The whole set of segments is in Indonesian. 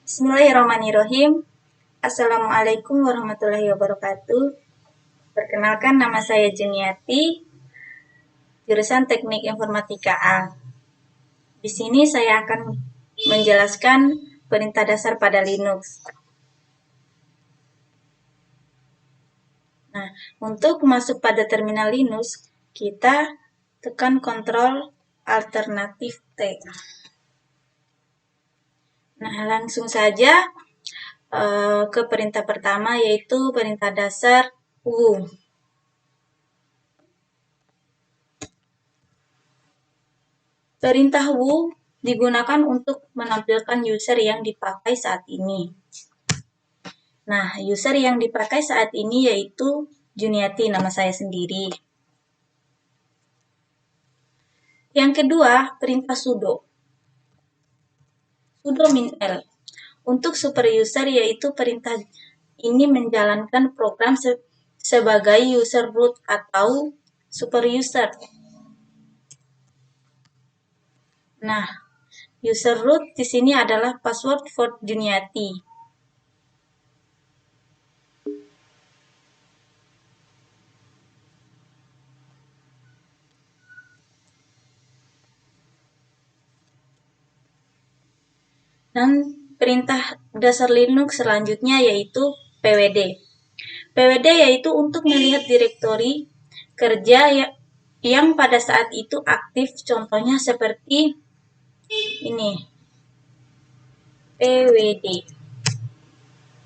Bismillahirrahmanirrahim. Assalamualaikum warahmatullahi wabarakatuh. Perkenalkan, nama saya Juniati, jurusan Teknik Informatika A. Di sini saya akan menjelaskan perintah dasar pada Linux. Nah, untuk masuk pada terminal Linux, kita tekan Ctrl alternatif T. Nah, langsung saja ke perintah pertama, yaitu perintah dasar who. Perintah who digunakan untuk menampilkan user yang dipakai saat ini. Nah, user yang dipakai saat ini yaitu Juniati, nama saya sendiri. Yang kedua, perintah sudo. Sudo min L. Untuk super user, yaitu perintah ini menjalankan program sebagai user root atau super user. Nah, user root di sini adalah password for Juniati. Dan perintah dasar Linux selanjutnya yaitu pwd. Pwd yaitu untuk melihat direktori kerja yang pada saat itu aktif, contohnya seperti ini, pwd.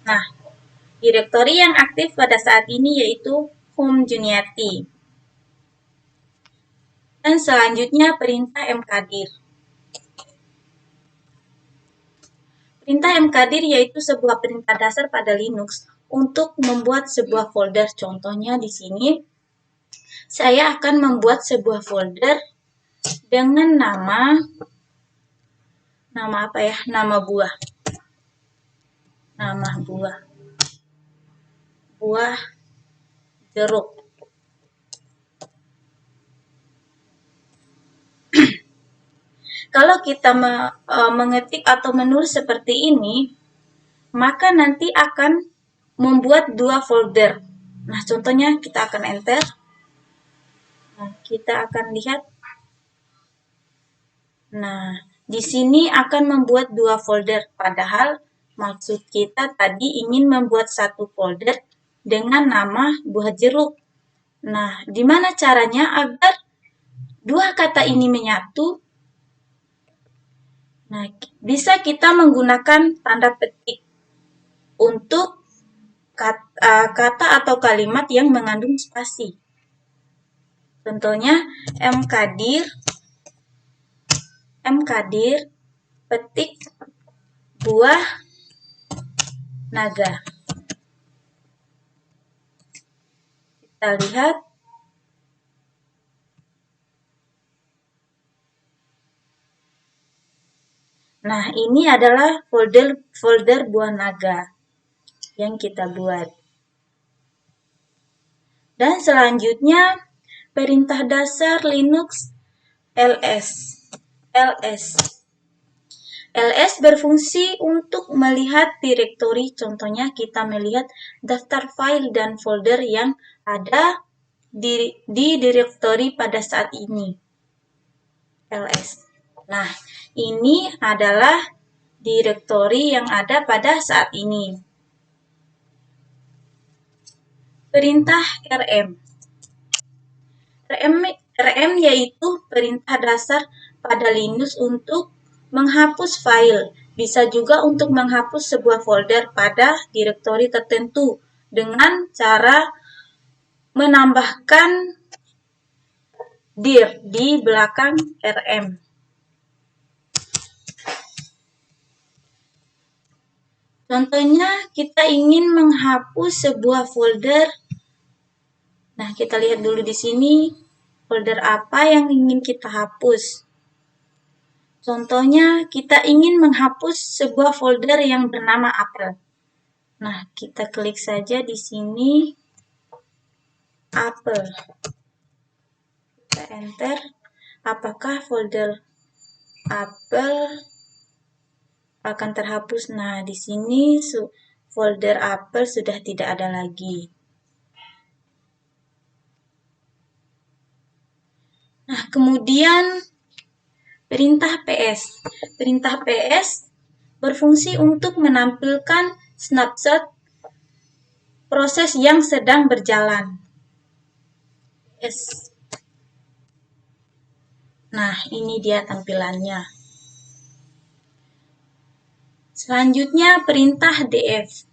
Nah, direktori yang aktif pada saat ini yaitu home Juniati. Dan selanjutnya perintah mkdir. Perintah mkdir yaitu sebuah perintah dasar pada Linux untuk membuat sebuah folder. Contohnya di sini, saya akan membuat sebuah folder dengan nama apa ya? Nama buah. Nama buah. Buah jeruk. Kalau kita mengetik atau menulis seperti ini, maka nanti akan membuat dua folder. Nah, contohnya kita akan enter. Nah, kita akan lihat. Nah, di sini akan membuat dua folder, padahal maksud kita tadi ingin membuat satu folder dengan nama buah jeruk. Nah, gimana caranya agar dua kata ini menyatu? Nah, bisa kita menggunakan tanda petik untuk kata atau kalimat yang mengandung spasi. Contohnya mkdir petik buah naga. Kita lihat. Nah, ini adalah folder buah naga yang kita buat. Dan selanjutnya perintah dasar Linux ls. ls berfungsi untuk melihat direktori, contohnya kita melihat daftar file dan folder yang ada di direktori pada saat ini. ls. Nah, ini adalah direktori yang ada pada saat ini. Perintah rm. rm yaitu perintah dasar pada Linux untuk menghapus file. Bisa juga untuk menghapus sebuah folder pada direktori tertentu dengan cara menambahkan dir di belakang rm. Contohnya kita ingin menghapus sebuah folder. Nah, kita lihat dulu di sini folder apa yang ingin kita hapus. Contohnya kita ingin menghapus sebuah folder yang bernama apel. Nah, kita klik saja di sini apel. Kita enter. Apakah folder apel akan terhapus. Nah, di sini folder apel sudah tidak ada lagi. Nah, kemudian perintah PS. Perintah PS berfungsi untuk menampilkan snapshot proses yang sedang berjalan. Nah, ini dia tampilannya. Selanjutnya perintah df.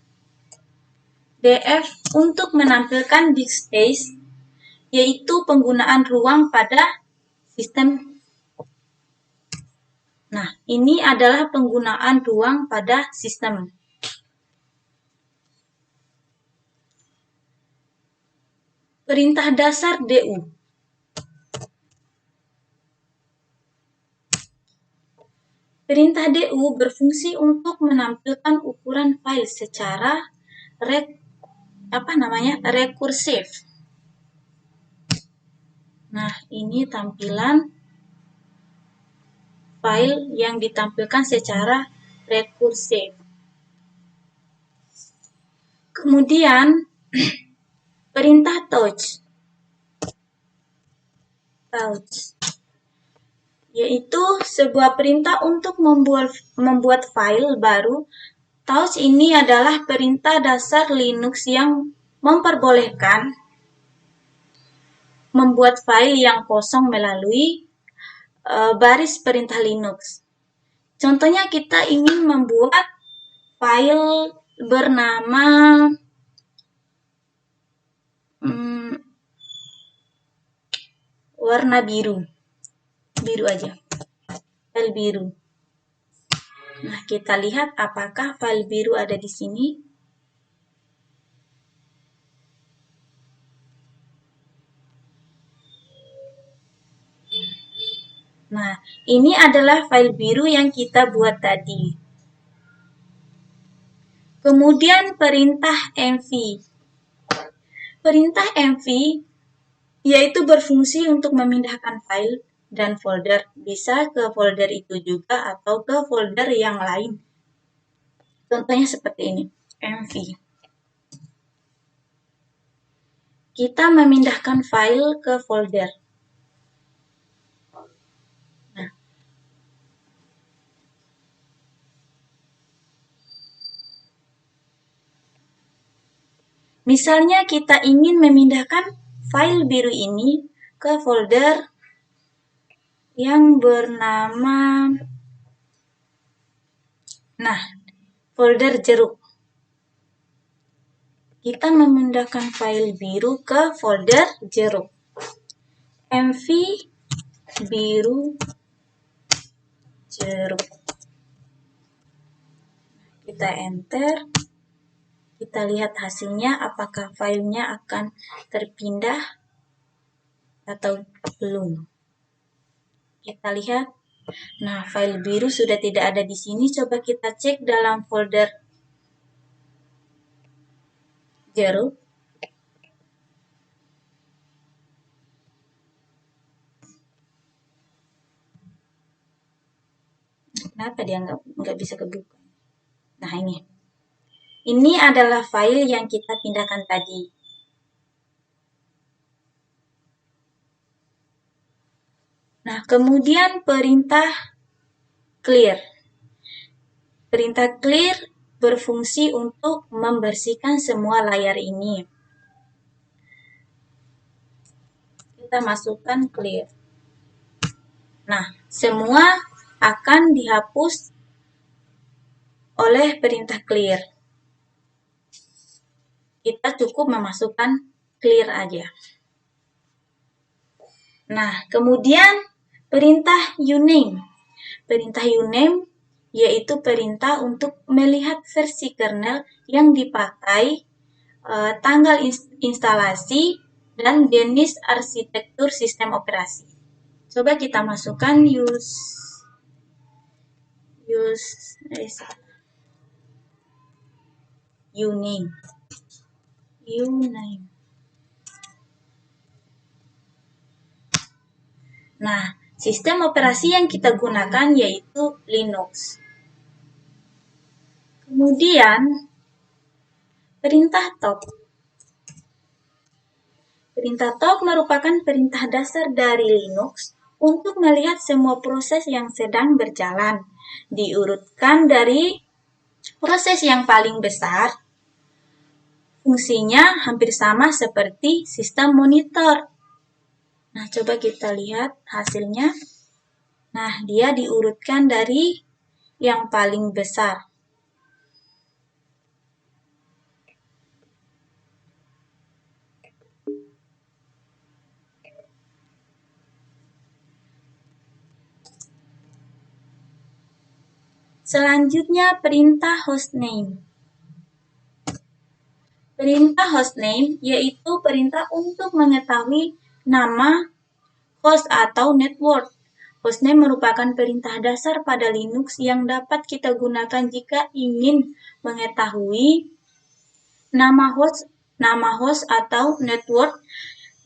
df untuk menampilkan disk space, yaitu penggunaan ruang pada sistem. Nah, ini adalah penggunaan ruang pada sistem. Perintah dasar DU. Perintah DU berfungsi untuk menampilkan ukuran file secara rekursif. Nah, ini tampilan file yang ditampilkan secara rekursif. Kemudian perintah touch, yaitu sebuah perintah untuk membuat file baru. Touch ini adalah perintah dasar Linux yang memperbolehkan membuat file yang kosong melalui baris perintah Linux. Contohnya kita ingin membuat file bernama warna biru aja, file biru. Nah, kita lihat apakah file biru ada di sini. Nah, ini adalah file biru yang kita buat tadi. Kemudian perintah mv. Perintah mv yaitu berfungsi untuk memindahkan file dan folder, bisa ke folder itu juga atau ke folder yang lain. Contohnya seperti ini, mv. Kita memindahkan file ke folder. Nah, misalnya kita ingin memindahkan file biru ini ke folder yang bernama, folder jeruk. Kita memindahkan file biru ke folder jeruk. mv biru jeruk. Kita enter. Kita lihat hasilnya, apakah filenya akan terpindah atau belum. Kita lihat. Nah, file biru sudah tidak ada di sini. Coba kita cek dalam folder jeruk. Kenapa dia nggak bisa kebuka? Nah, ini. Ini adalah file yang kita pindahkan tadi. Nah, kemudian perintah clear. Perintah clear berfungsi untuk membersihkan semua layar ini. Kita masukkan clear. Nah, semua akan dihapus oleh perintah clear. Kita cukup memasukkan clear aja. Nah, kemudian perintah uname. Perintah uname yaitu perintah untuk melihat versi kernel yang dipakai, tanggal instalasi, dan jenis arsitektur sistem operasi. Coba kita masukkan uname. Nah, sistem operasi yang kita gunakan yaitu Linux. Kemudian, perintah top. Perintah top merupakan perintah dasar dari Linux untuk melihat semua proses yang sedang berjalan. Diurutkan dari proses yang paling besar, fungsinya hampir sama seperti sistem monitor. Nah, coba kita lihat hasilnya. Nah, dia diurutkan dari yang paling besar. Selanjutnya, perintah hostname. Perintah hostname yaitu perintah untuk mengetahui nama host atau network. Hostname merupakan perintah dasar pada Linux yang dapat kita gunakan jika ingin mengetahui nama host atau network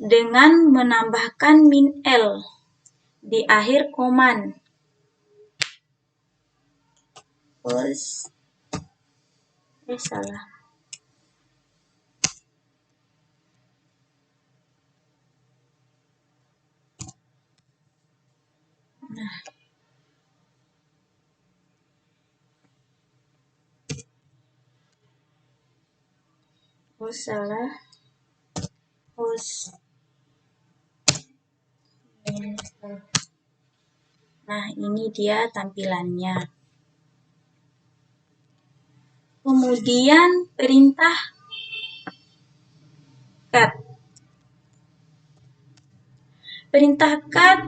dengan menambahkan -l di akhir command. Salah. Nah, salah. Host. Nah, ini dia tampilannya. Kemudian perintah cat. Perintah cat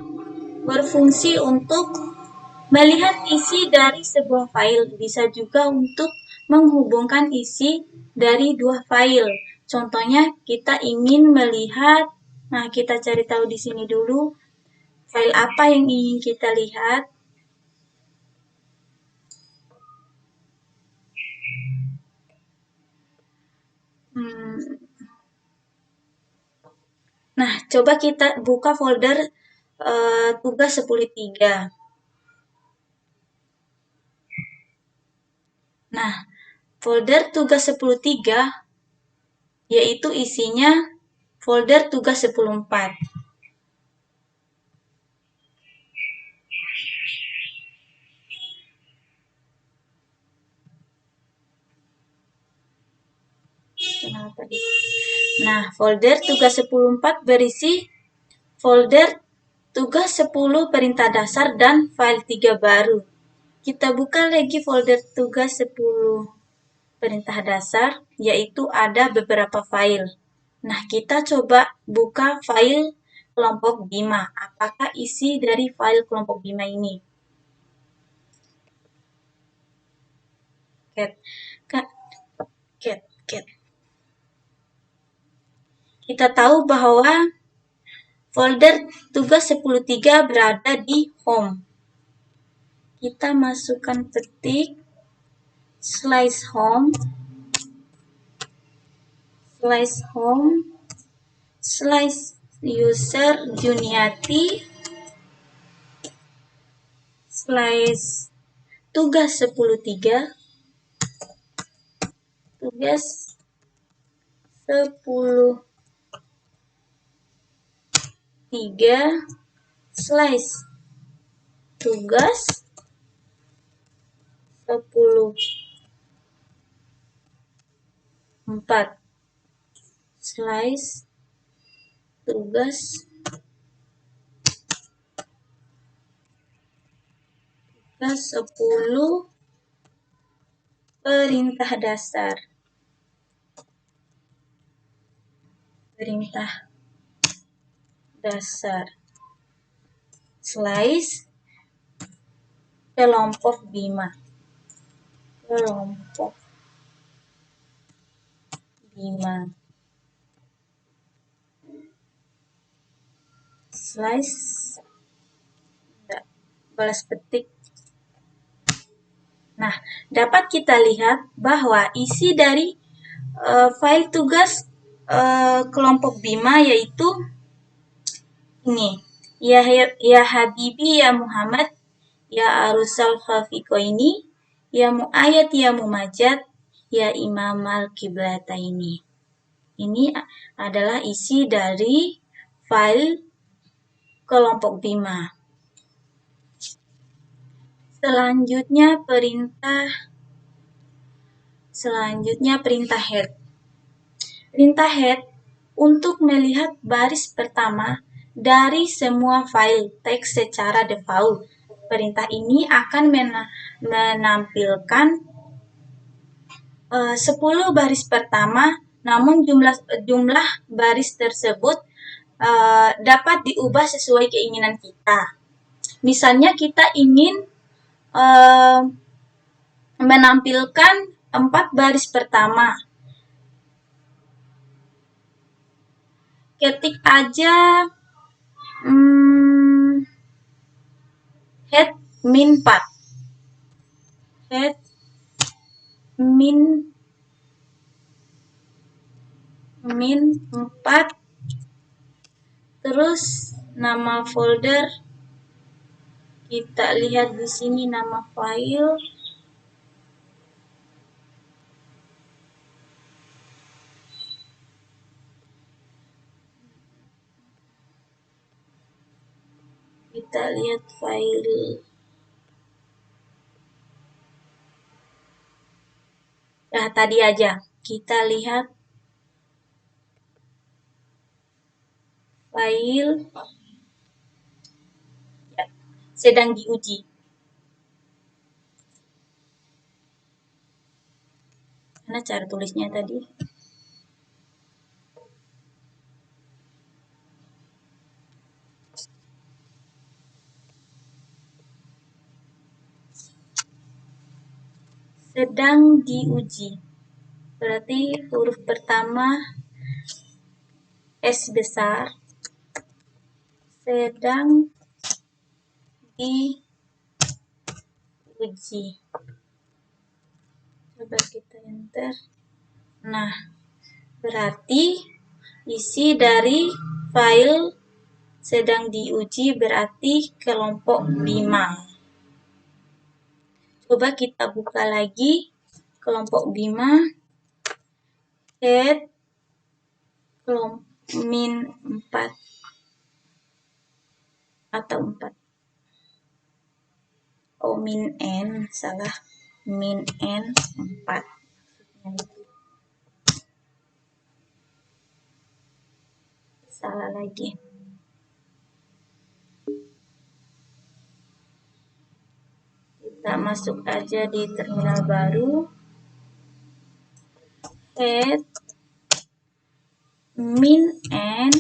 berfungsi untuk melihat isi dari sebuah file, bisa juga untuk menghubungkan isi dari dua file. Contohnya kita ingin melihat, nah kita cari tahu di sini dulu file apa yang ingin kita lihat. Nah, coba kita buka folder tugas 10.3. Nah, folder tugas 10.3 yaitu isinya folder tugas 10.4. Nah, folder tugas 10.4 berisi folder tugas 10 perintah dasar dan file 3 baru. Kita buka lagi folder tugas 10 perintah dasar, yaitu ada beberapa file. Nah, kita coba buka file kelompok Bima. Apakah isi dari file kelompok Bima ini? Cat. Kita tahu bahwa folder tugas 10.3 berada di home. Kita masukkan ketik /home /user Juniati /tugas 10.3 tugas 10.3 /tugas 10.4 tugas 10 perintah dasar. Kelompok Bima. Balas petik. Nah, dapat kita lihat bahwa isi dari file tugas kelompok Bima yaitu ini. Ya Habibi, ya Muhammad, ya Arusal Khafiko ini, ya mu'ayyad ya mumajjad ya imam al-qiblataini. Ini adalah isi dari file kelompok Bima. Selanjutnya perintah head. Perintah head untuk melihat baris pertama dari semua file teks secara default. Perintah ini akan menampilkan 10 baris pertama, namun jumlah baris tersebut dapat diubah sesuai keinginan kita. Misalnya kita ingin menampilkan 4 baris pertama. Ketik aja head min 4. Head min 4. Terus nama folder, kita lihat di sini nama file. Kita lihat file. Nah, tadi aja kita lihat file ya, sedang diuji. Mana cara tulisnya tadi? Sedang diuji. Berarti huruf pertama S besar. Sedang diuji. Coba kita enter. Nah, berarti isi dari file sedang diuji berarti kelompok Bima. Coba kita buka lagi kelompok Bima. Head kelompok min 4 atau 4. Oh, min n, salah. Min n 4. Salah lagi. Kita masuk aja di terminal baru. Head min n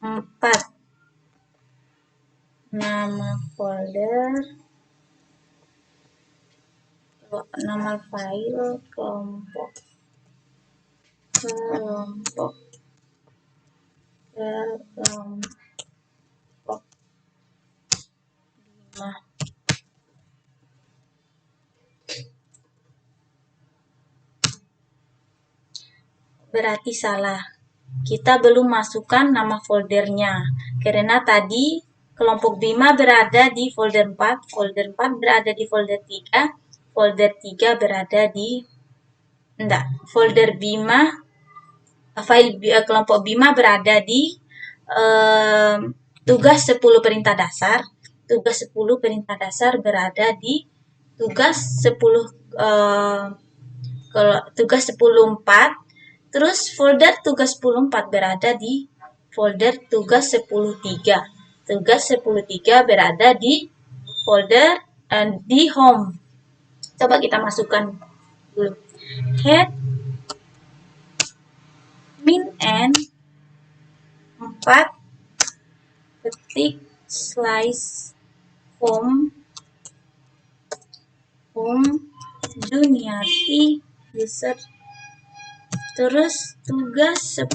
4. Nama folder, nama file kelompok Bima. Berarti salah. Kita belum masukkan nama foldernya. Karena tadi kelompok Bima berada di folder 4, folder 4 berada di folder 3, folder 3 berada di folder Bima, file kelompok Bima berada di tugas 10 perintah dasar. Tugas 10 perintah dasar berada di tugas 10.4. Terus folder tugas 10.4 berada di folder tugas 10.3. Tugas 10.3 berada di folder di home. Coba kita masukkan dulu. Head min n 4 ketik slice home Juniati user, terus tugas 10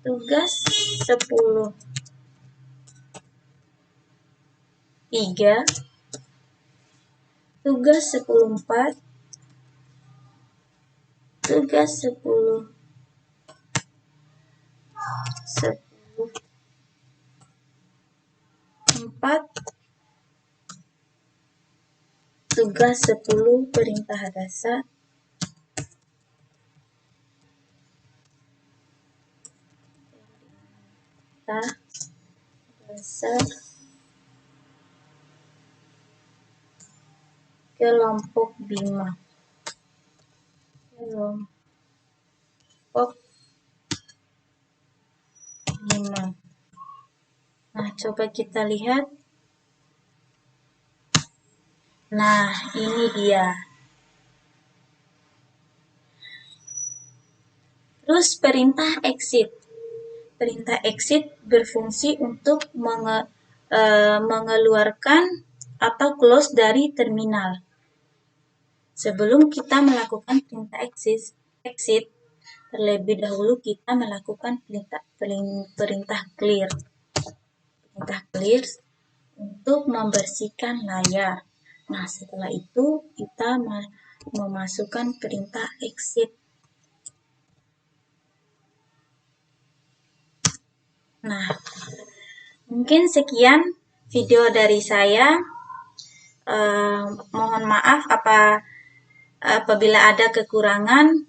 3, tugas 10.4, tugas 10.4, Tugas 10 perintah dasar. Perintah dasar kelompok 5. Kelompok 5. Nah, coba kita lihat. Nah, ini dia. Terus perintah exit. Perintah exit berfungsi untuk mengeluarkan atau close dari terminal. Sebelum kita melakukan perintah exit, terlebih dahulu kita melakukan perintah clear. Perintah clear untuk membersihkan layar. Nah, setelah itu kita memasukkan perintah exit. Nah, mungkin sekian video dari saya. Mohon maaf apabila ada kekurangan.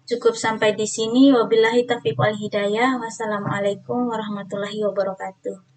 Cukup sampai di sini. Wabillahi taufiq wal hidayah. Wassalamualaikum warahmatullahi wabarakatuh.